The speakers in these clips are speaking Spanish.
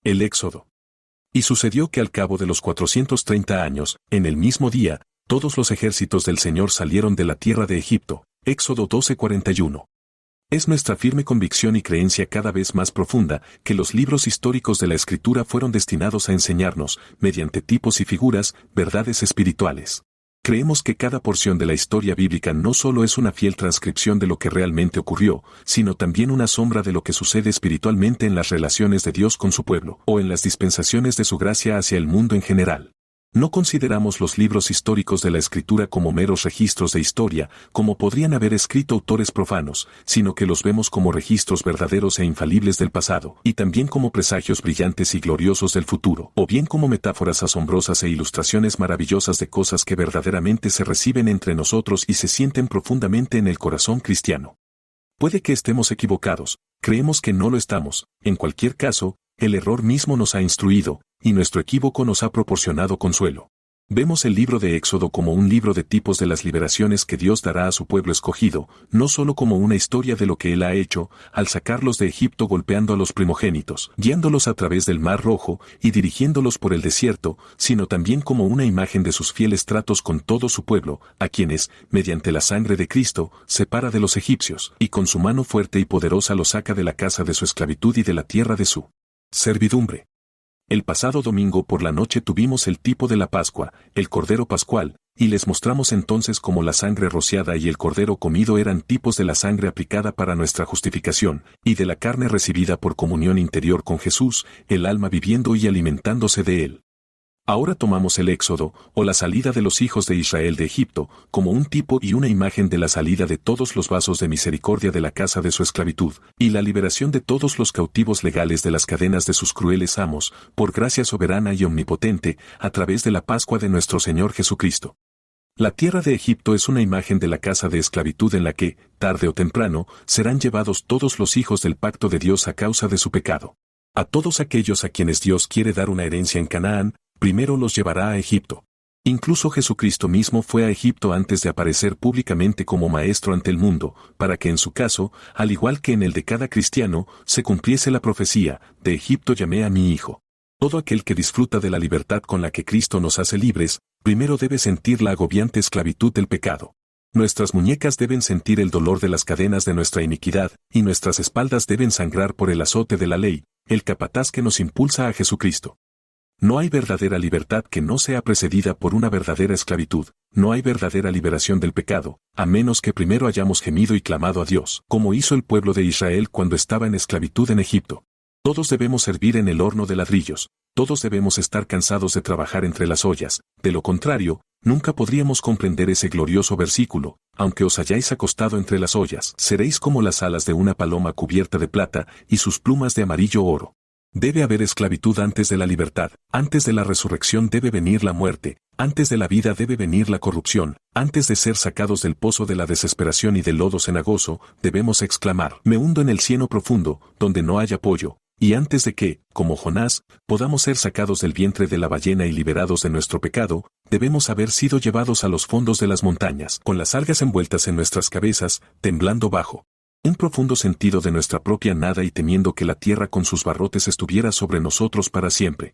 El Éxodo. Y sucedió que al cabo de los 430 años, en el mismo día, todos los ejércitos del Señor salieron de la tierra de Egipto. Éxodo 12:41. Es nuestra firme convicción y creencia cada vez más profunda que los libros históricos de la Escritura fueron destinados a enseñarnos, mediante tipos y figuras, verdades espirituales. Creemos que cada porción de la historia bíblica no solo es una fiel transcripción de lo que realmente ocurrió, sino también una sombra de lo que sucede espiritualmente en las relaciones de Dios con su pueblo, o en las dispensaciones de su gracia hacia el mundo en general. No consideramos los libros históricos de la Escritura como meros registros de historia, como podrían haber escrito autores profanos, sino que los vemos como registros verdaderos e infalibles del pasado, y también como presagios brillantes y gloriosos del futuro, o bien como metáforas asombrosas e ilustraciones maravillosas de cosas que verdaderamente se reciben entre nosotros y se sienten profundamente en el corazón cristiano. Puede que estemos equivocados, creemos que no lo estamos, en cualquier caso, el error mismo nos ha instruido, y nuestro equívoco nos ha proporcionado consuelo. Vemos el libro de Éxodo como un libro de tipos de las liberaciones que Dios dará a su pueblo escogido, no solo como una historia de lo que Él ha hecho, al sacarlos de Egipto golpeando a los primogénitos, guiándolos a través del Mar Rojo y dirigiéndolos por el desierto, sino también como una imagen de sus fieles tratos con todo su pueblo, a quienes, mediante la sangre de Cristo, separa de los egipcios, y con su mano fuerte y poderosa los saca de la casa de su esclavitud y de la tierra de su servidumbre. El pasado domingo por la noche tuvimos el tipo de la Pascua, el Cordero Pascual, y les mostramos entonces cómo la sangre rociada y el cordero comido eran tipos de la sangre aplicada para nuestra justificación, y de la carne recibida por comunión interior con Jesús, el alma viviendo y alimentándose de él. Ahora tomamos el Éxodo, o la salida de los hijos de Israel de Egipto, como un tipo y una imagen de la salida de todos los vasos de misericordia de la casa de su esclavitud, y la liberación de todos los cautivos legales de las cadenas de sus crueles amos, por gracia soberana y omnipotente, a través de la Pascua de nuestro Señor Jesucristo. La tierra de Egipto es una imagen de la casa de esclavitud en la que, tarde o temprano, serán llevados todos los hijos del pacto de Dios a causa de su pecado. A todos aquellos a quienes Dios quiere dar una herencia en Canaán, primero los llevará a Egipto. Incluso Jesucristo mismo fue a Egipto antes de aparecer públicamente como maestro ante el mundo, para que en su caso, al igual que en el de cada cristiano, se cumpliese la profecía, de Egipto llamé a mi hijo. Todo aquel que disfruta de la libertad con la que Cristo nos hace libres, primero debe sentir la agobiante esclavitud del pecado. Nuestras muñecas deben sentir el dolor de las cadenas de nuestra iniquidad, y nuestras espaldas deben sangrar por el azote de la ley, el capataz que nos impulsa a Jesucristo. No hay verdadera libertad que no sea precedida por una verdadera esclavitud, no hay verdadera liberación del pecado, a menos que primero hayamos gemido y clamado a Dios, como hizo el pueblo de Israel cuando estaba en esclavitud en Egipto. Todos debemos servir en el horno de ladrillos, todos debemos estar cansados de trabajar entre las ollas, de lo contrario, nunca podríamos comprender ese glorioso versículo, aunque os hayáis acostado entre las ollas, seréis como las alas de una paloma cubierta de plata y sus plumas de amarillo oro. Debe haber esclavitud antes de la libertad, antes de la resurrección debe venir la muerte, antes de la vida debe venir la corrupción, antes de ser sacados del pozo de la desesperación y del lodo cenagoso, debemos exclamar, me hundo en el cieno profundo, donde no hay apoyo, y antes de que, como Jonás, podamos ser sacados del vientre de la ballena y liberados de nuestro pecado, debemos haber sido llevados a los fondos de las montañas, con las algas envueltas en nuestras cabezas, temblando bajo un profundo sentido de nuestra propia nada y temiendo que la tierra con sus barrotes estuviera sobre nosotros para siempre.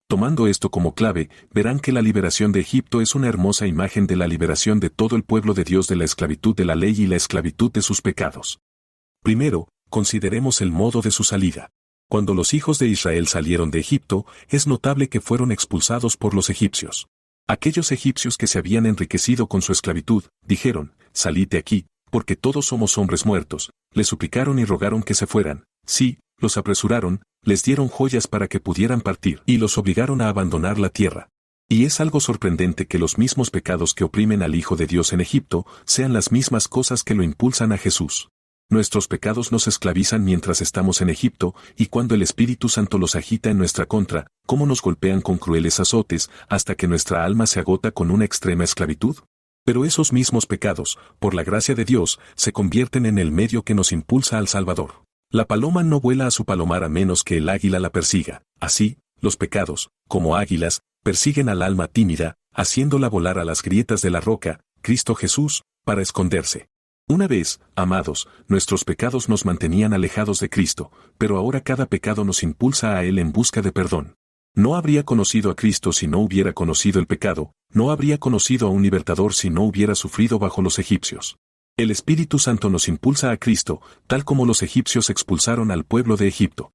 Tomando esto como clave, verán que la liberación de Egipto es una hermosa imagen de la liberación de todo el pueblo de Dios de la esclavitud de la ley y la esclavitud de sus pecados. Primero, consideremos el modo de su salida. Cuando los hijos de Israel salieron de Egipto, es notable que fueron expulsados por los egipcios. Aquellos egipcios que se habían enriquecido con su esclavitud, dijeron, salid de aquí, porque todos somos hombres muertos, les suplicaron y rogaron que se fueran, sí, los apresuraron, les dieron joyas para que pudieran partir y los obligaron a abandonar la tierra. Y es algo sorprendente que los mismos pecados que oprimen al Hijo de Dios en Egipto sean las mismas cosas que lo impulsan a Jesús. Nuestros pecados nos esclavizan mientras estamos en Egipto, y cuando el Espíritu Santo los agita en nuestra contra, ¿cómo nos golpean con crueles azotes hasta que nuestra alma se agota con una extrema esclavitud? Pero esos mismos pecados, por la gracia de Dios, se convierten en el medio que nos impulsa al Salvador. La paloma no vuela a su palomar a menos que el águila la persiga. Así, los pecados, como águilas, persiguen al alma tímida, haciéndola volar a las grietas de la roca, Cristo Jesús, para esconderse. Una vez, amados, nuestros pecados nos mantenían alejados de Cristo, pero ahora cada pecado nos impulsa a Él en busca de perdón. No habría conocido a Cristo si no hubiera conocido el pecado, no habría conocido a un libertador si no hubiera sufrido bajo los egipcios. El Espíritu Santo nos impulsa a Cristo, tal como los egipcios expulsaron al pueblo de Egipto.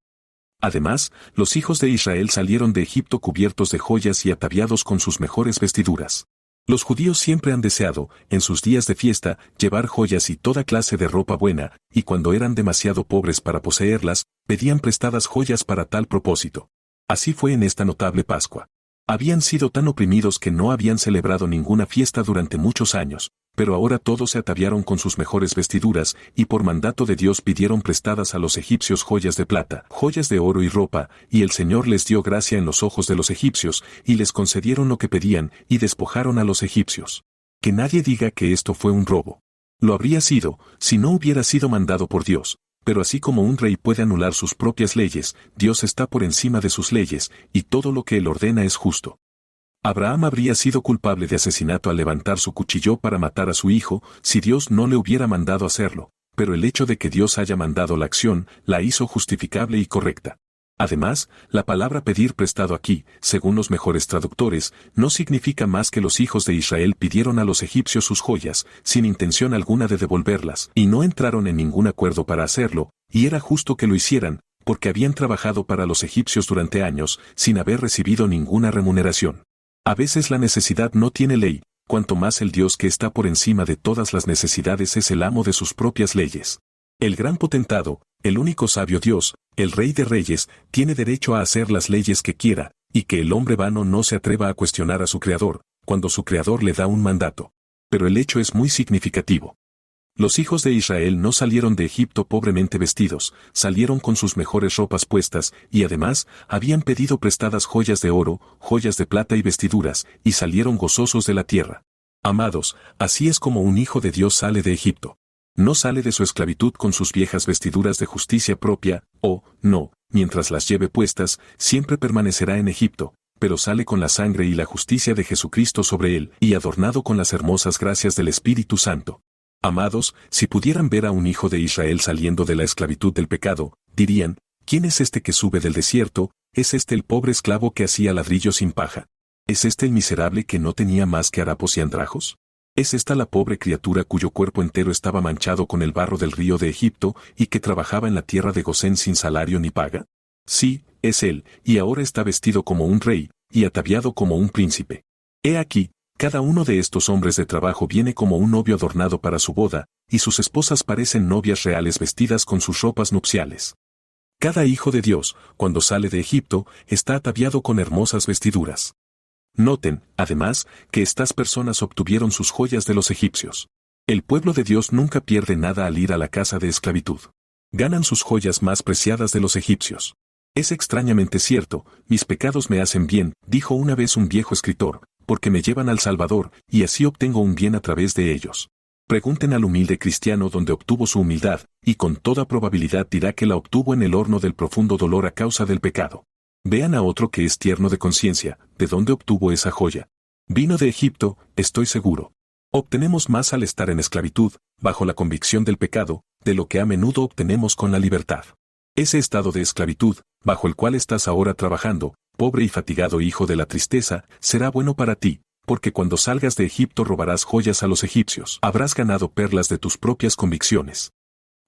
Además, los hijos de Israel salieron de Egipto cubiertos de joyas y ataviados con sus mejores vestiduras. Los judíos siempre han deseado, en sus días de fiesta, llevar joyas y toda clase de ropa buena, y cuando eran demasiado pobres para poseerlas, pedían prestadas joyas para tal propósito. Así fue en esta notable Pascua. Habían sido tan oprimidos que no habían celebrado ninguna fiesta durante muchos años, pero ahora todos se ataviaron con sus mejores vestiduras, y por mandato de Dios pidieron prestadas a los egipcios joyas de plata, joyas de oro y ropa, y el Señor les dio gracia en los ojos de los egipcios, y les concedieron lo que pedían, y despojaron a los egipcios. Que nadie diga que esto fue un robo. Lo habría sido, si no hubiera sido mandado por Dios. Pero así como un rey puede anular sus propias leyes, Dios está por encima de sus leyes, y todo lo que Él ordena es justo. Abraham habría sido culpable de asesinato al levantar su cuchillo para matar a su hijo, si Dios no le hubiera mandado hacerlo, pero el hecho de que Dios haya mandado la acción, la hizo justificable y correcta. Además, la palabra pedir prestado aquí, según los mejores traductores, no significa más que los hijos de Israel pidieron a los egipcios sus joyas, sin intención alguna de devolverlas, y no entraron en ningún acuerdo para hacerlo, y era justo que lo hicieran, porque habían trabajado para los egipcios durante años, sin haber recibido ninguna remuneración. A veces la necesidad no tiene ley, cuanto más el Dios que está por encima de todas las necesidades es el amo de sus propias leyes. El gran potentado, el único sabio Dios, el Rey de Reyes, tiene derecho a hacer las leyes que quiera, y que el hombre vano no se atreva a cuestionar a su Creador, cuando su Creador le da un mandato. Pero el hecho es muy significativo. Los hijos de Israel no salieron de Egipto pobremente vestidos, salieron con sus mejores ropas puestas, y además, habían pedido prestadas joyas de oro, joyas de plata y vestiduras, y salieron gozosos de la tierra. Amados, así es como un hijo de Dios sale de Egipto. No sale de su esclavitud con sus viejas vestiduras de justicia propia, no, mientras las lleve puestas, siempre permanecerá en Egipto, pero sale con la sangre y la justicia de Jesucristo sobre él, y adornado con las hermosas gracias del Espíritu Santo. Amados, si pudieran ver a un hijo de Israel saliendo de la esclavitud del pecado, dirían, ¿quién es este que sube del desierto? ¿Es este el pobre esclavo que hacía ladrillos sin paja? ¿Es este el miserable que no tenía más que harapos y andrajos? ¿Es esta la pobre criatura cuyo cuerpo entero estaba manchado con el barro del río de Egipto y que trabajaba en la tierra de Gosén sin salario ni paga? Sí, es él, y ahora está vestido como un rey, y ataviado como un príncipe. He aquí, cada uno de estos hombres de trabajo viene como un novio adornado para su boda, y sus esposas parecen novias reales vestidas con sus ropas nupciales. Cada hijo de Dios, cuando sale de Egipto, está ataviado con hermosas vestiduras. Noten, además, que estas personas obtuvieron sus joyas de los egipcios. El pueblo de Dios nunca pierde nada al ir a la casa de esclavitud. Ganan sus joyas más preciadas de los egipcios. Es extrañamente cierto, mis pecados me hacen bien, dijo una vez un viejo escritor, porque me llevan al Salvador, y así obtengo un bien a través de ellos. Pregunten al humilde cristiano dónde obtuvo su humildad, y con toda probabilidad dirá que la obtuvo en el horno del profundo dolor a causa del pecado. Vean a otro que es tierno de conciencia, ¿de dónde obtuvo esa joya? Vino de Egipto, estoy seguro. Obtenemos más al estar en esclavitud, bajo la convicción del pecado, de lo que a menudo obtenemos con la libertad. Ese estado de esclavitud, bajo el cual estás ahora trabajando, pobre y fatigado hijo de la tristeza, será bueno para ti, porque cuando salgas de Egipto robarás joyas a los egipcios. Habrás ganado perlas de tus propias convicciones.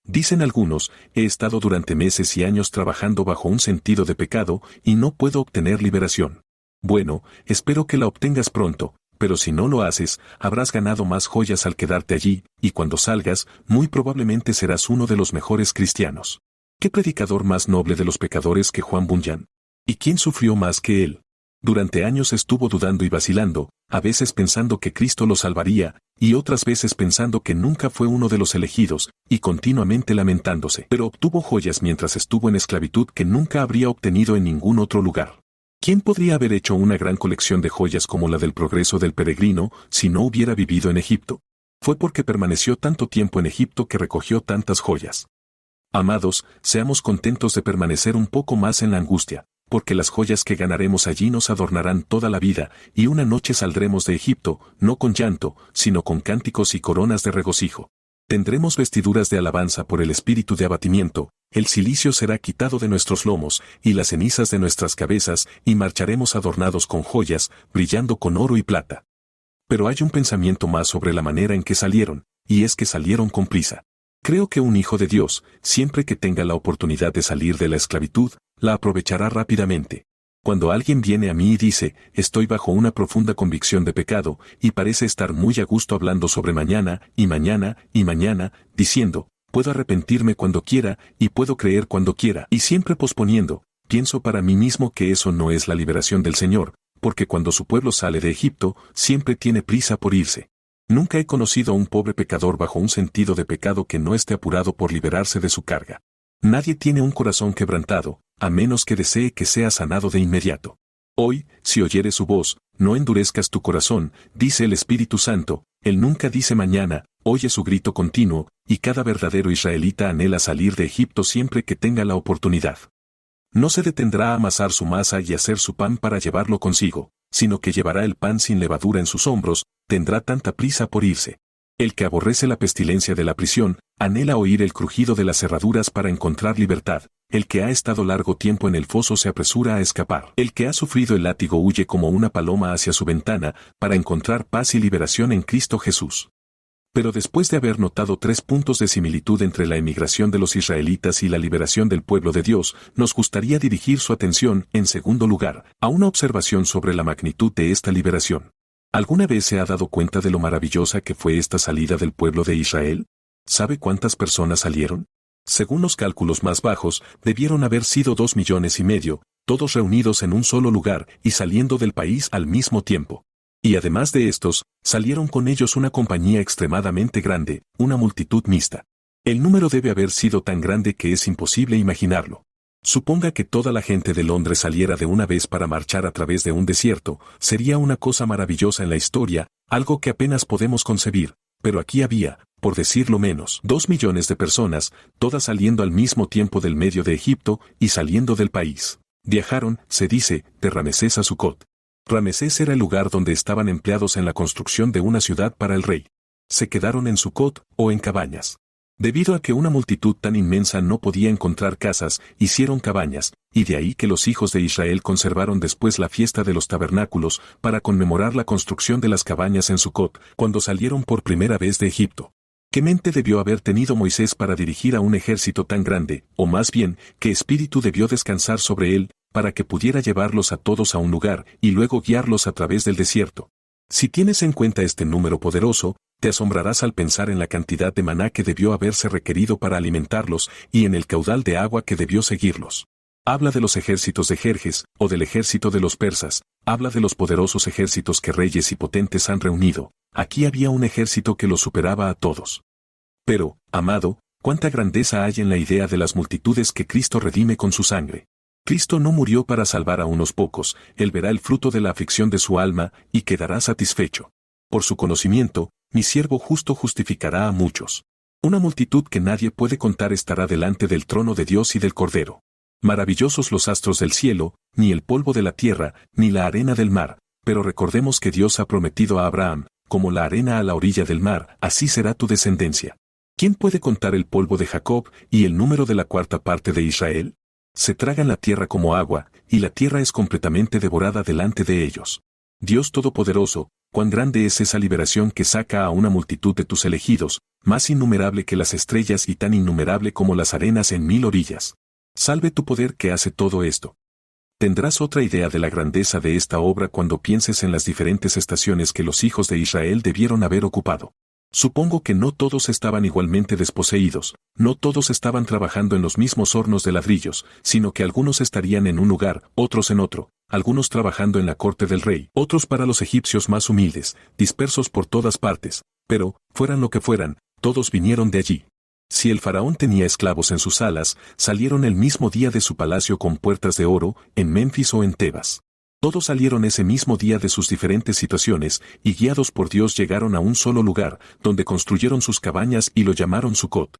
Dicen algunos, he estado durante meses y años trabajando bajo un sentido de pecado y no puedo obtener liberación. Bueno, espero que la obtengas pronto, pero si no lo haces, habrás ganado más joyas al quedarte allí, y cuando salgas, muy probablemente serás uno de los mejores cristianos. ¿Qué predicador más noble de los pecadores que Juan Bunyan? ¿Y quién sufrió más que él? Durante años estuvo dudando y vacilando, a veces pensando que Cristo lo salvaría, y otras veces pensando que nunca fue uno de los elegidos, y continuamente lamentándose. Pero obtuvo joyas mientras estuvo en esclavitud que nunca habría obtenido en ningún otro lugar. ¿Quién podría haber hecho una gran colección de joyas como la del progreso del peregrino si no hubiera vivido en Egipto? Fue porque permaneció tanto tiempo en Egipto que recogió tantas joyas. Amados, seamos contentos de permanecer un poco más en la angustia, porque las joyas que ganaremos allí nos adornarán toda la vida, y una noche saldremos de Egipto, no con llanto, sino con cánticos y coronas de regocijo. Tendremos vestiduras de alabanza por el espíritu de abatimiento, el cilicio será quitado de nuestros lomos, y las cenizas de nuestras cabezas, y marcharemos adornados con joyas, brillando con oro y plata. Pero hay un pensamiento más sobre la manera en que salieron, y es que salieron con prisa. Creo que un hijo de Dios, siempre que tenga la oportunidad de salir de la esclavitud, la aprovechará rápidamente. Cuando alguien viene a mí y dice, estoy bajo una profunda convicción de pecado, y parece estar muy a gusto hablando sobre mañana, y mañana, y mañana, diciendo, puedo arrepentirme cuando quiera, y puedo creer cuando quiera, y siempre posponiendo, pienso para mí mismo que eso no es la liberación del Señor, porque cuando su pueblo sale de Egipto, siempre tiene prisa por irse. Nunca he conocido a un pobre pecador bajo un sentido de pecado que no esté apurado por liberarse de su carga. Nadie tiene un corazón quebrantado, a menos que desee que sea sanado de inmediato. Hoy, si oyeres su voz, no endurezcas tu corazón, dice el Espíritu Santo, Él nunca dice mañana, oye su grito continuo, y cada verdadero israelita anhela salir de Egipto siempre que tenga la oportunidad. No se detendrá a amasar su masa y hacer su pan para llevarlo consigo, sino que llevará el pan sin levadura en sus hombros, tendrá tanta prisa por irse. El que aborrece la pestilencia de la prisión, anhela oír el crujido de las cerraduras para encontrar libertad. El que ha estado largo tiempo en el foso se apresura a escapar. El que ha sufrido el látigo huye como una paloma hacia su ventana, para encontrar paz y liberación en Cristo Jesús. Pero después de haber notado 3 puntos de similitud entre la emigración de los israelitas y la liberación del pueblo de Dios, nos gustaría dirigir su atención, en segundo lugar, a una observación sobre la magnitud de esta liberación. ¿Alguna vez se ha dado cuenta de lo maravillosa que fue esta salida del pueblo de Israel? ¿Sabe cuántas personas salieron? Según los cálculos más bajos, debieron haber sido 2,5 millones, todos reunidos en un solo lugar y saliendo del país al mismo tiempo. Y además de estos, salieron con ellos una compañía extremadamente grande, una multitud mixta. El número debe haber sido tan grande que es imposible imaginarlo. Suponga que toda la gente de Londres saliera de una vez para marchar a través de un desierto, sería una cosa maravillosa en la historia, algo que apenas podemos concebir, pero aquí había, por decirlo menos, 2 millones de personas, todas saliendo al mismo tiempo del medio de Egipto y saliendo del país. Viajaron, se dice, de Ramesés a Sucot. Ramesés era el lugar donde estaban empleados en la construcción de una ciudad para el rey. Se quedaron en Sucot, o en cabañas. Debido a que una multitud tan inmensa no podía encontrar casas, hicieron cabañas, y de ahí que los hijos de Israel conservaron después la fiesta de los tabernáculos, para conmemorar la construcción de las cabañas en Sucot, cuando salieron por primera vez de Egipto. ¿Qué mente debió haber tenido Moisés para dirigir a un ejército tan grande, o más bien, qué espíritu debió descansar sobre él, para que pudiera llevarlos a todos a un lugar, y luego guiarlos a través del desierto? Si tienes en cuenta este número poderoso, te asombrarás al pensar en la cantidad de maná que debió haberse requerido para alimentarlos y en el caudal de agua que debió seguirlos. Habla de los ejércitos de Jerjes, o del ejército de los persas, habla de los poderosos ejércitos que reyes y potentes han reunido. Aquí había un ejército que los superaba a todos. Pero, amado, cuánta grandeza hay en la idea de las multitudes que Cristo redime con su sangre. Cristo no murió para salvar a unos pocos, Él verá el fruto de la aflicción de su alma y quedará satisfecho. Por su conocimiento, mi siervo justo justificará a muchos. Una multitud que nadie puede contar estará delante del trono de Dios y del Cordero. Maravillosos los astros del cielo, ni el polvo de la tierra, ni la arena del mar, pero recordemos que Dios ha prometido a Abraham, como la arena a la orilla del mar, así será tu descendencia. ¿Quién puede contar el polvo de Jacob y el número de la 1/4 parte de Israel? Se tragan la tierra como agua, y la tierra es completamente devorada delante de ellos. Dios Todopoderoso, cuán grande es esa liberación que saca a una multitud de tus elegidos, más innumerable que las estrellas y tan innumerable como las arenas en 1000 orillas. Salve tu poder que hace todo esto. Tendrás otra idea de la grandeza de esta obra cuando pienses en las diferentes estaciones que los hijos de Israel debieron haber ocupado. Supongo que no todos estaban igualmente desposeídos, no todos estaban trabajando en los mismos hornos de ladrillos, sino que algunos estarían en un lugar, otros en otro, algunos trabajando en la corte del rey, otros para los egipcios más humildes, dispersos por todas partes, pero, fueran lo que fueran, todos vinieron de allí. Si el faraón tenía esclavos en sus salas, salieron el mismo día de su palacio con puertas de oro, en Memphis o en Tebas. Todos salieron ese mismo día de sus diferentes situaciones, y guiados por Dios llegaron a un solo lugar, donde construyeron sus cabañas y lo llamaron Sucot.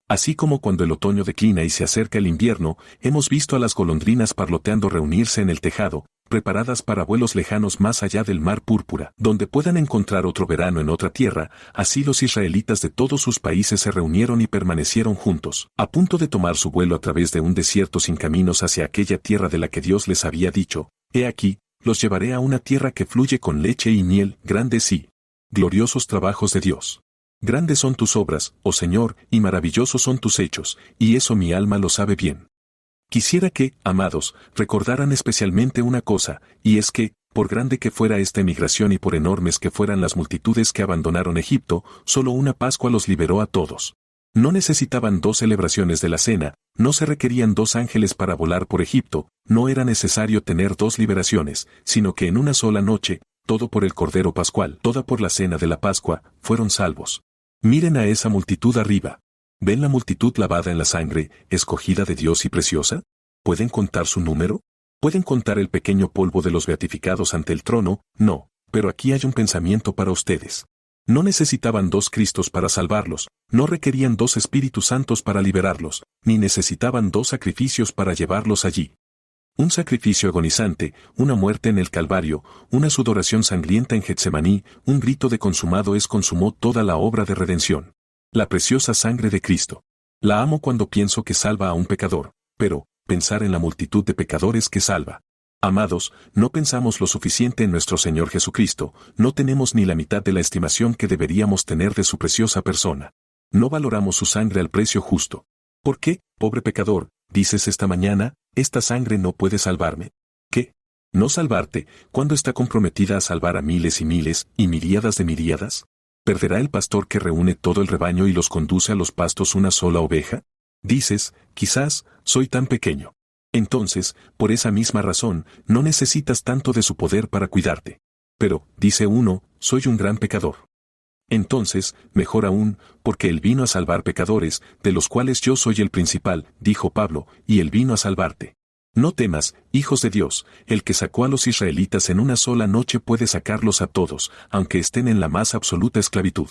Así como cuando el otoño declina y se acerca el invierno, hemos visto a las golondrinas parloteando reunirse en el tejado, preparadas para vuelos lejanos más allá del mar púrpura, donde puedan encontrar otro verano en otra tierra. Así los israelitas de todos sus países se reunieron y permanecieron juntos, a punto de tomar su vuelo a través de un desierto sin caminos hacia aquella tierra de la que Dios les había dicho: he aquí, los llevaré a una tierra que fluye con leche y miel. Grandes y gloriosos trabajos de Dios. Grandes son tus obras, oh Señor, y maravillosos son tus hechos, y eso mi alma lo sabe bien. Quisiera que, amados, recordaran especialmente una cosa, y es que, por grande que fuera esta emigración y por enormes que fueran las multitudes que abandonaron Egipto, solo una Pascua los liberó a todos. No necesitaban 2 celebraciones de la cena, no se requerían 2 ángeles para volar por Egipto, no era necesario tener 2 liberaciones, sino que en una sola noche, todo por el Cordero Pascual, toda por la cena de la Pascua, fueron salvos. Miren a esa multitud arriba. ¿Ven la multitud lavada en la sangre, escogida de Dios y preciosa? ¿Pueden contar su número? ¿Pueden contar el pequeño polvo de los beatificados ante el trono? No, pero aquí hay un pensamiento para ustedes. No necesitaban 2 Cristos para salvarlos, no requerían 2 Espíritus Santos para liberarlos, ni necesitaban 2 sacrificios para llevarlos allí. Un sacrificio agonizante, una muerte en el Calvario, una sudoración sangrienta en Getsemaní, un grito de consumado es consumó toda la obra de redención. La preciosa sangre de Cristo. La amo cuando pienso que salva a un pecador, pero, pensar en la multitud de pecadores que salva. Amados, no pensamos lo suficiente en nuestro Señor Jesucristo, no tenemos ni la mitad de la estimación que deberíamos tener de su preciosa persona. No valoramos su sangre al precio justo. ¿Por qué, pobre pecador, dices esta mañana, esta sangre no puede salvarme? ¿Qué? ¿No salvarte, cuando está comprometida a salvar a miles y miles, y miríadas de miríadas? ¿Perderá el pastor que reúne todo el rebaño y los conduce a los pastos una sola oveja? Dices, quizás, soy tan pequeño. Entonces, por esa misma razón, no necesitas tanto de su poder para cuidarte. Pero, dice uno, soy un gran pecador. Entonces, mejor aún, porque Él vino a salvar pecadores, de los cuales yo soy el principal, dijo Pablo, y Él vino a salvarte. No temas, hijos de Dios, el que sacó a los israelitas en una sola noche puede sacarlos a todos, aunque estén en la más absoluta esclavitud.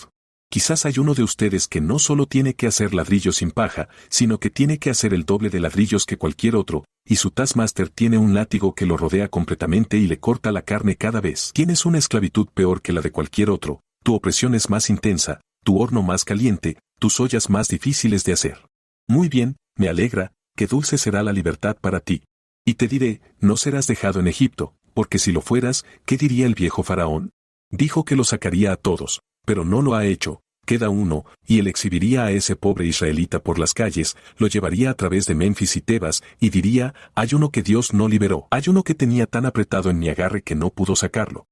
Quizás hay uno de ustedes que no solo tiene que hacer ladrillos sin paja, sino que tiene que hacer el doble de ladrillos que cualquier otro, y su taskmaster tiene un látigo que lo rodea completamente y le corta la carne cada vez. Tienes una esclavitud peor que la de cualquier otro, tu opresión es más intensa, tu horno más caliente, tus ollas más difíciles de hacer. Muy bien, me alegra, qué dulce será la libertad para ti. Y te diré, no serás dejado en Egipto, porque si lo fueras, ¿qué diría el viejo faraón? Dijo que lo sacaría a todos, pero no lo ha hecho, queda uno, y él exhibiría a ese pobre israelita por las calles, lo llevaría a través de Memphis y Tebas, y diría, hay uno que Dios no liberó, hay uno que tenía tan apretado en mi agarre que no pudo sacarlo.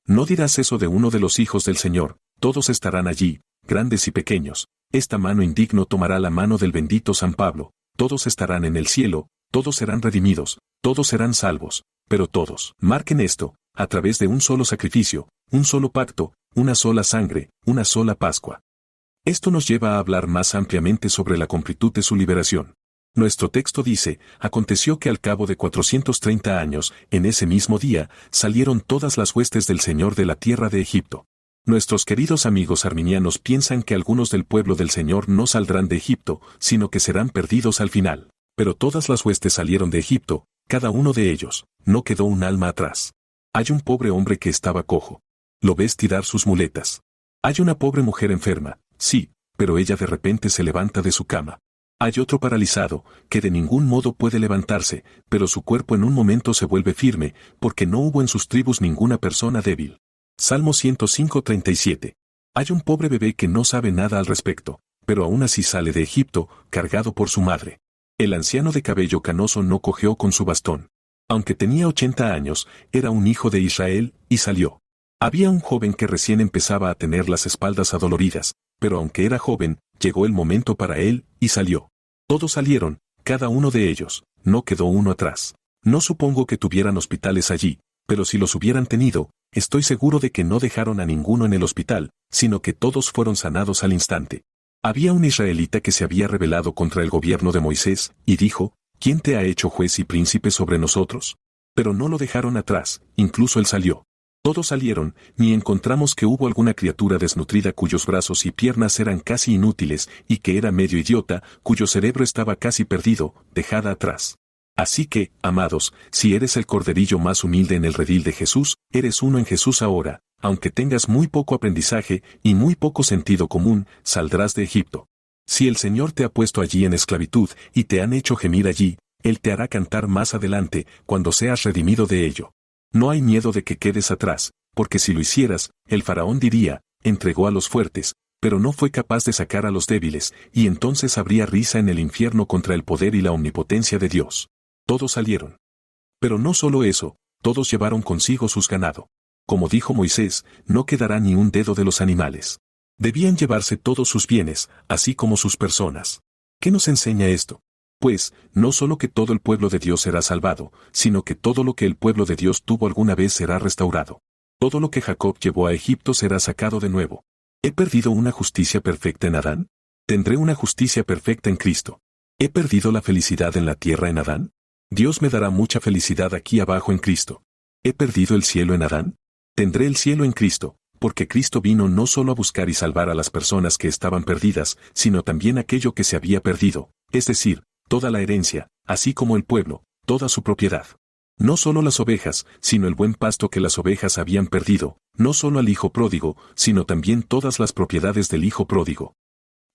No dirás eso de uno de los hijos del Señor, todos estarán allí, grandes y pequeños, esta mano indigno tomará la mano del bendito San Pablo, todos estarán en el cielo, todos serán redimidos, todos serán salvos, pero todos, marquen esto, a través de un solo sacrificio, un solo pacto, una sola sangre, una sola Pascua. Esto nos lleva a hablar más ampliamente sobre la completud de su liberación. Nuestro texto dice, aconteció que al cabo de 430 años, en ese mismo día, salieron todas las huestes del Señor de la tierra de Egipto. Nuestros queridos amigos arminianos piensan que algunos del pueblo del Señor no saldrán de Egipto, sino que serán perdidos al final. Pero todas las huestes salieron de Egipto, cada uno de ellos, no quedó un alma atrás. Hay un pobre hombre que estaba cojo. Lo ves tirar sus muletas. Hay una pobre mujer enferma, sí, pero ella de repente se levanta de su cama. Hay otro paralizado, que de ningún modo puede levantarse, pero su cuerpo en un momento se vuelve firme, porque no hubo en sus tribus ninguna persona débil. Salmo 105:37. Hay un pobre bebé que no sabe nada al respecto, pero aún así sale de Egipto, cargado por su madre. El anciano de cabello canoso no cojeó con su bastón. Aunque tenía 80 años, era un hijo de Israel, y salió. Había un joven que recién empezaba a tener las espaldas adoloridas, pero aunque era joven, llegó el momento para él, y salió. Todos salieron, cada uno de ellos, no quedó uno atrás. No supongo que tuvieran hospitales allí, pero si los hubieran tenido, estoy seguro de que no dejaron a ninguno en el hospital, sino que todos fueron sanados al instante. Había un israelita que se había rebelado contra el gobierno de Moisés, y dijo, ¿quién te ha hecho juez y príncipe sobre nosotros? Pero no lo dejaron atrás, incluso él salió. Todos salieron, ni encontramos que hubo alguna criatura desnutrida cuyos brazos y piernas eran casi inútiles, y que era medio idiota, cuyo cerebro estaba casi perdido, dejada atrás. Así que, amados, si eres el corderillo más humilde en el redil de Jesús, eres uno en Jesús ahora, aunque tengas muy poco aprendizaje y muy poco sentido común, saldrás de Egipto. Si el Señor te ha puesto allí en esclavitud y te han hecho gemir allí, Él te hará cantar más adelante, cuando seas redimido de ello. No hay miedo de que quedes atrás, porque si lo hicieras, el faraón diría, entregó a los fuertes, pero no fue capaz de sacar a los débiles, y entonces habría risa en el infierno contra el poder y la omnipotencia de Dios. Todos salieron. Pero no solo eso, todos llevaron consigo sus ganado. Como dijo Moisés, no quedará ni un dedo de los animales. Debían llevarse todos sus bienes, así como sus personas. ¿Qué nos enseña esto? Pues, no solo que todo el pueblo de Dios será salvado, sino que todo lo que el pueblo de Dios tuvo alguna vez será restaurado. Todo lo que Jacob llevó a Egipto será sacado de nuevo. ¿He perdido una justicia perfecta en Adán? ¿Tendré una justicia perfecta en Cristo? ¿He perdido la felicidad en la tierra en Adán? Dios me dará mucha felicidad aquí abajo en Cristo. ¿He perdido el cielo en Adán? Tendré el cielo en Cristo, porque Cristo vino no solo a buscar y salvar a las personas que estaban perdidas, sino también aquello que se había perdido, es decir, toda la herencia, así como el pueblo, toda su propiedad. No solo las ovejas, sino el buen pasto que las ovejas habían perdido, no solo al hijo pródigo, sino también todas las propiedades del hijo pródigo.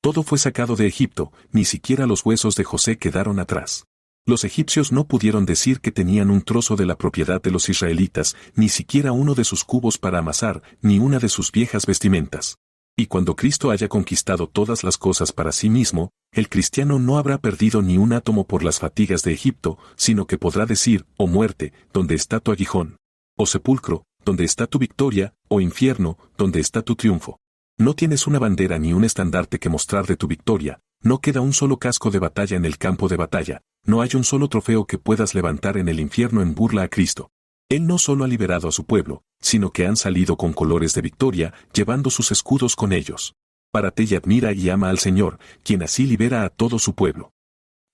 Todo fue sacado de Egipto, ni siquiera los huesos de José quedaron atrás. Los egipcios no pudieron decir que tenían un trozo de la propiedad de los israelitas, ni siquiera uno de sus cubos para amasar, ni una de sus viejas vestimentas. Y cuando Cristo haya conquistado todas las cosas para sí mismo, el cristiano no habrá perdido ni un átomo por las fatigas de Egipto, sino que podrá decir, oh muerte, ¿dónde está tu aguijón? O sepulcro, ¿dónde está tu victoria? O infierno, ¿dónde está tu triunfo? No tienes una bandera ni un estandarte que mostrar de tu victoria, no queda un solo casco de batalla en el campo de batalla, no hay un solo trofeo que puedas levantar en el infierno en burla a Cristo. Él no solo ha liberado a su pueblo, sino que han salido con colores de victoria, llevando sus escudos con ellos. Párate y admira y ama al Señor, quien así libera a todo su pueblo.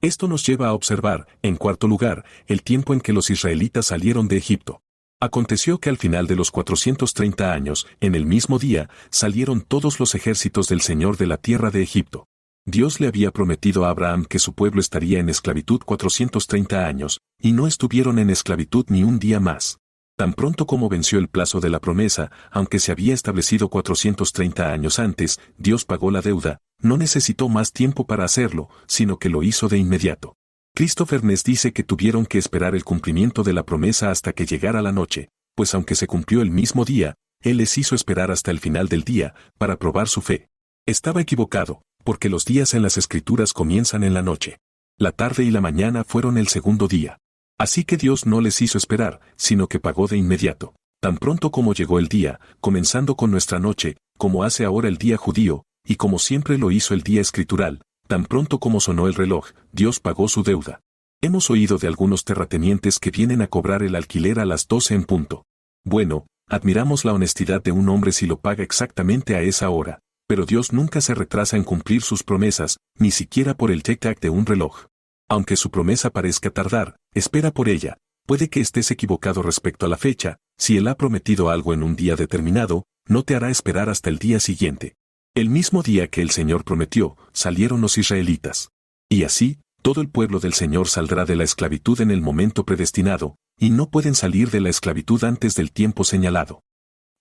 Esto nos lleva a observar, en cuarto lugar, el tiempo en que los israelitas salieron de Egipto. Aconteció que al final de los 430 años, en el mismo día, salieron todos los ejércitos del Señor de la tierra de Egipto. Dios le había prometido a Abraham que su pueblo estaría en esclavitud 430 años, y no estuvieron en esclavitud ni un día más. Tan pronto como venció el plazo de la promesa, aunque se había establecido 430 años antes, Dios pagó la deuda, no necesitó más tiempo para hacerlo, sino que lo hizo de inmediato. Christopher Ness dice que tuvieron que esperar el cumplimiento de la promesa hasta que llegara la noche, pues aunque se cumplió el mismo día, Él les hizo esperar hasta el final del día, para probar su fe. Estaba equivocado, porque los días en las Escrituras comienzan en la noche. La tarde y la mañana fueron el segundo día. Así que Dios no les hizo esperar, sino que pagó de inmediato. Tan pronto como llegó el día, comenzando con nuestra noche, como hace ahora el día judío, y como siempre lo hizo el día escritural, tan pronto como sonó el reloj, Dios pagó su deuda. Hemos oído de algunos terratenientes que vienen a cobrar el alquiler a las 12 en punto. Bueno, admiramos la honestidad de un hombre si lo paga exactamente a esa hora, pero Dios nunca se retrasa en cumplir sus promesas, ni siquiera por el tic-tac de un reloj. Aunque su promesa parezca tardar, espera por ella. Puede que estés equivocado respecto a la fecha, si Él ha prometido algo en un día determinado, no te hará esperar hasta el día siguiente. El mismo día que el Señor prometió, salieron los israelitas. Y así, todo el pueblo del Señor saldrá de la esclavitud en el momento predestinado, y no pueden salir de la esclavitud antes del tiempo señalado.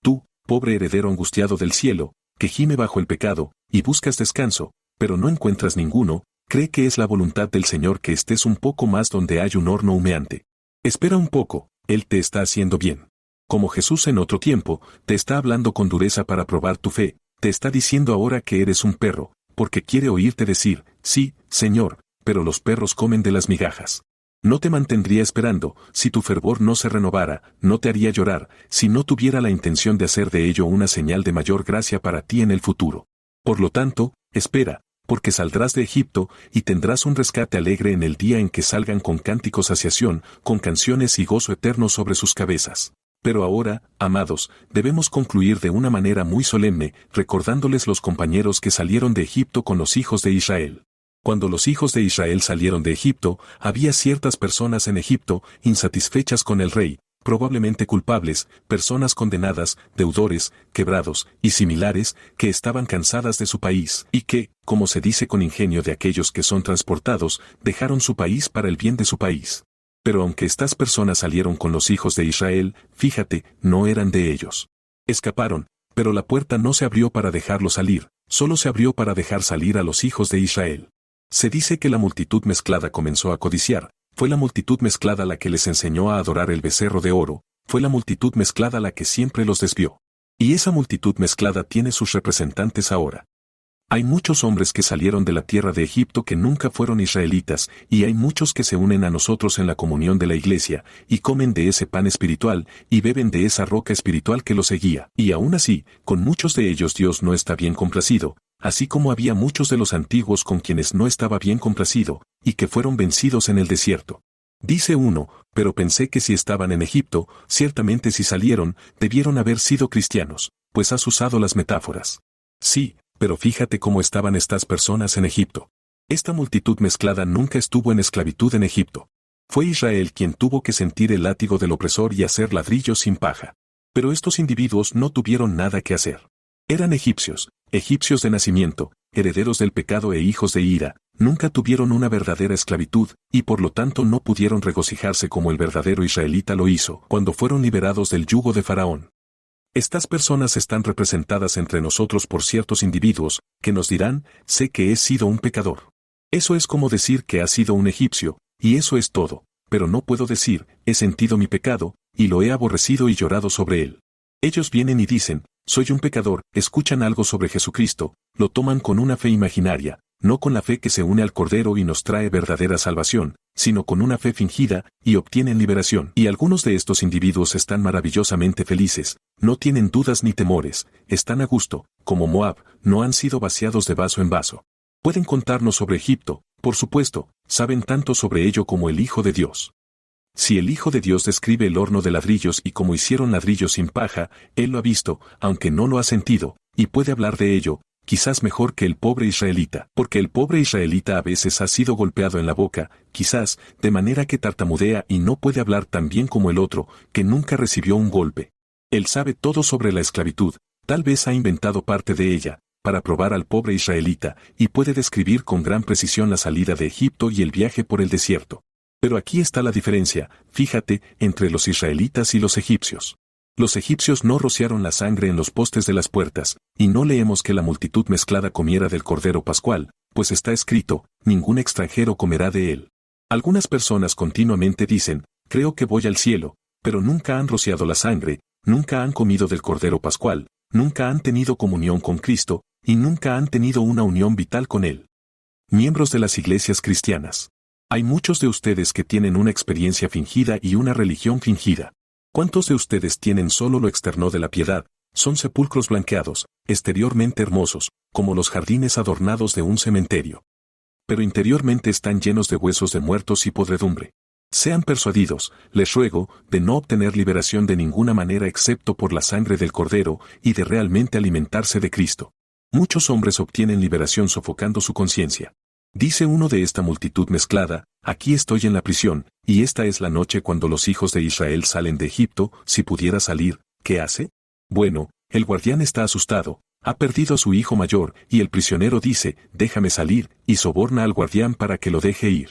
Tú, pobre heredero angustiado del cielo, que gime bajo el pecado, y buscas descanso, pero no encuentras ninguno, cree que es la voluntad del Señor que estés un poco más donde hay un horno humeante. Espera un poco, Él te está haciendo bien. Como Jesús en otro tiempo, te está hablando con dureza para probar tu fe, te está diciendo ahora que eres un perro, porque quiere oírte decir, sí, Señor, pero los perros comen de las migajas. No te mantendría esperando, si tu fervor no se renovara, no te haría llorar, si no tuviera la intención de hacer de ello una señal de mayor gracia para ti en el futuro. Por lo tanto, espera, porque saldrás de Egipto, y tendrás un rescate alegre en el día en que salgan con cánticos hacia Sión, con canciones y gozo eterno sobre sus cabezas. Pero ahora, amados, debemos concluir de una manera muy solemne, recordándoles los compañeros que salieron de Egipto con los hijos de Israel. Cuando los hijos de Israel salieron de Egipto, había ciertas personas en Egipto, insatisfechas con el rey, probablemente culpables, personas condenadas, deudores, quebrados, y similares, que estaban cansadas de su país, y que, como se dice con ingenio de aquellos que son transportados, dejaron su país para el bien de su país. Pero aunque estas personas salieron con los hijos de Israel, fíjate, no eran de ellos. Escaparon, pero la puerta no se abrió para dejarlos salir, solo se abrió para dejar salir a los hijos de Israel. Se dice que la multitud mezclada comenzó a codiciar, fue la multitud mezclada la que les enseñó a adorar el becerro de oro, fue la multitud mezclada la que siempre los desvió. Y esa multitud mezclada tiene sus representantes ahora. Hay muchos hombres que salieron de la tierra de Egipto que nunca fueron israelitas, y hay muchos que se unen a nosotros en la comunión de la iglesia, y comen de ese pan espiritual, y beben de esa roca espiritual que los seguía. Y aún así, con muchos de ellos Dios no está bien complacido, así como había muchos de los antiguos con quienes no estaba bien complacido, y que fueron vencidos en el desierto. Dice uno, pero pensé que si estaban en Egipto, ciertamente si salieron, debieron haber sido cristianos, pues has usado las metáforas. Sí, pero fíjate cómo estaban estas personas en Egipto. Esta multitud mezclada nunca estuvo en esclavitud en Egipto. Fue Israel quien tuvo que sentir el látigo del opresor y hacer ladrillos sin paja. Pero estos individuos no tuvieron nada que hacer. Eran egipcios, egipcios de nacimiento, herederos del pecado e hijos de ira, nunca tuvieron una verdadera esclavitud, y por lo tanto no pudieron regocijarse como el verdadero israelita lo hizo cuando fueron liberados del yugo de Faraón. Estas personas están representadas entre nosotros por ciertos individuos, que nos dirán, sé que he sido un pecador. Eso es como decir que has sido un egipcio, y eso es todo, pero no puedo decir, he sentido mi pecado, y lo he aborrecido y llorado sobre él. Ellos vienen y dicen, soy un pecador, escuchan algo sobre Jesucristo, lo toman con una fe imaginaria, no con la fe que se une al Cordero y nos trae verdadera salvación, sino con una fe fingida, y obtienen liberación. Y algunos de estos individuos están maravillosamente felices, no tienen dudas ni temores, están a gusto, como Moab, no han sido vaciados de vaso en vaso. Pueden contarnos sobre Egipto, por supuesto, saben tanto sobre ello como el Hijo de Dios. Si el Hijo de Dios describe el horno de ladrillos y cómo hicieron ladrillos sin paja, Él lo ha visto, aunque no lo ha sentido, y puede hablar de ello, quizás mejor que el pobre israelita, porque el pobre israelita a veces ha sido golpeado en la boca, quizás, de manera que tartamudea y no puede hablar tan bien como el otro, que nunca recibió un golpe. Él sabe todo sobre la esclavitud, tal vez ha inventado parte de ella, para probar al pobre israelita, y puede describir con gran precisión la salida de Egipto y el viaje por el desierto. Pero aquí está la diferencia, fíjate, entre los israelitas y los egipcios. Los egipcios no rociaron la sangre en los postes de las puertas, y no leemos que la multitud mezclada comiera del cordero pascual, pues está escrito, ningún extranjero comerá de él. Algunas personas continuamente dicen, creo que voy al cielo, pero nunca han rociado la sangre, nunca han comido del cordero pascual, nunca han tenido comunión con Cristo, y nunca han tenido una unión vital con Él. Miembros de las iglesias cristianas. Hay muchos de ustedes que tienen una experiencia fingida y una religión fingida. ¿Cuántos de ustedes tienen solo lo externo de la piedad? Son sepulcros blanqueados, exteriormente hermosos, como los jardines adornados de un cementerio. Pero interiormente están llenos de huesos de muertos y podredumbre. Sean persuadidos, les ruego, de no obtener liberación de ninguna manera excepto por la sangre del Cordero y de realmente alimentarse de Cristo. Muchos hombres obtienen liberación sofocando su conciencia. Dice uno de esta multitud mezclada, aquí estoy en la prisión, y esta es la noche cuando los hijos de Israel salen de Egipto, si pudiera salir, ¿qué hace? Bueno, el guardián está asustado, ha perdido a su hijo mayor, y el prisionero dice, déjame salir, y soborna al guardián para que lo deje ir.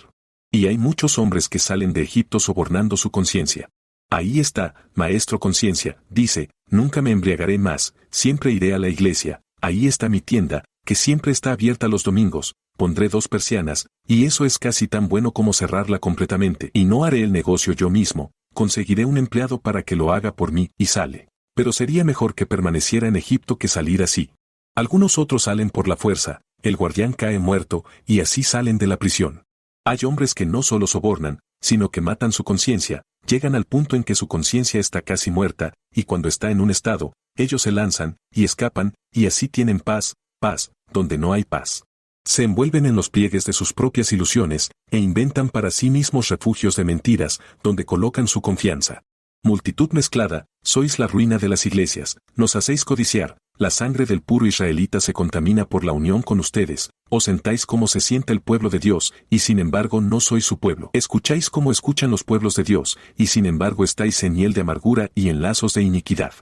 Y hay muchos hombres que salen de Egipto sobornando su conciencia. Ahí está, maestro conciencia, dice, nunca me embriagaré más, siempre iré a la iglesia, ahí está mi tienda, que siempre está abierta los domingos, pondré 2 persianas, y eso es casi tan bueno como cerrarla completamente, y no haré el negocio yo mismo, conseguiré un empleado para que lo haga por mí, y sale. Pero sería mejor que permaneciera en Egipto que salir así. Algunos otros salen por la fuerza, el guardián cae muerto, y así salen de la prisión. Hay hombres que no solo sobornan, sino que matan su conciencia, llegan al punto en que su conciencia está casi muerta, y cuando está en un estado, ellos se lanzan, y escapan, y así tienen paz, paz, donde no hay paz. Se envuelven en los pliegues de sus propias ilusiones, e inventan para sí mismos refugios de mentiras, donde colocan su confianza. Multitud mezclada, sois la ruina de las iglesias, nos hacéis codiciar, la sangre del puro israelita se contamina por la unión con ustedes, os sentáis como se sienta el pueblo de Dios, y sin embargo no sois su pueblo. Escucháis como escuchan los pueblos de Dios, y sin embargo estáis en hiel de amargura y en lazos de iniquidad.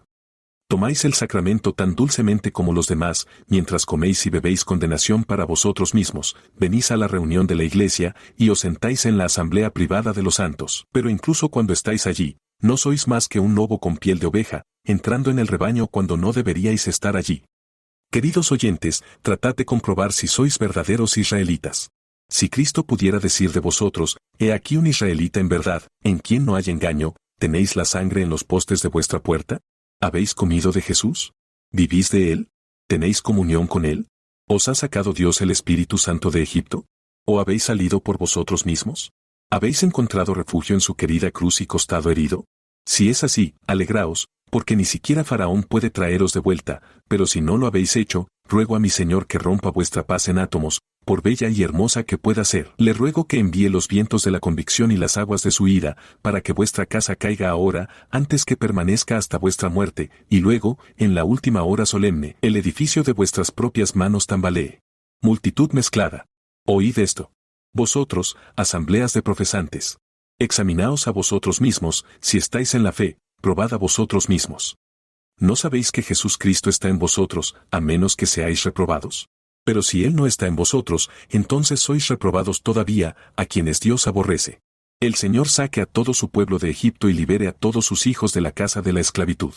Tomáis el sacramento tan dulcemente como los demás, mientras coméis y bebéis condenación para vosotros mismos, venís a la reunión de la iglesia y os sentáis en la asamblea privada de los santos. Pero incluso cuando estáis allí, no sois más que un lobo con piel de oveja, entrando en el rebaño cuando no deberíais estar allí. Queridos oyentes, tratad de comprobar si sois verdaderos israelitas. Si Cristo pudiera decir de vosotros, he aquí un israelita en verdad, en quien no hay engaño, ¿tenéis la sangre en los postes de vuestra puerta? ¿Habéis comido de Jesús? ¿Vivís de Él? ¿Tenéis comunión con Él? ¿Os ha sacado Dios el Espíritu Santo de Egipto? ¿O habéis salido por vosotros mismos? ¿Habéis encontrado refugio en su querida cruz y costado herido? Si es así, alegraos, porque ni siquiera Faraón puede traeros de vuelta, pero si no lo habéis hecho, ruego a mi Señor que rompa vuestra paz en átomos, por bella y hermosa que pueda ser. Le ruego que envíe los vientos de la convicción y las aguas de su ira, para que vuestra casa caiga ahora, antes que permanezca hasta vuestra muerte, y luego, en la última hora solemne, el edificio de vuestras propias manos tambalee. Multitud mezclada. Oíd esto. Vosotros, asambleas de profesantes. Examinaos a vosotros mismos, si estáis en la fe, probad a vosotros mismos. ¿No sabéis que Jesús Cristo está en vosotros, a menos que seáis reprobados? Pero si Él no está en vosotros, entonces sois reprobados todavía, a quienes Dios aborrece. El Señor saque a todo su pueblo de Egipto y libere a todos sus hijos de la casa de la esclavitud.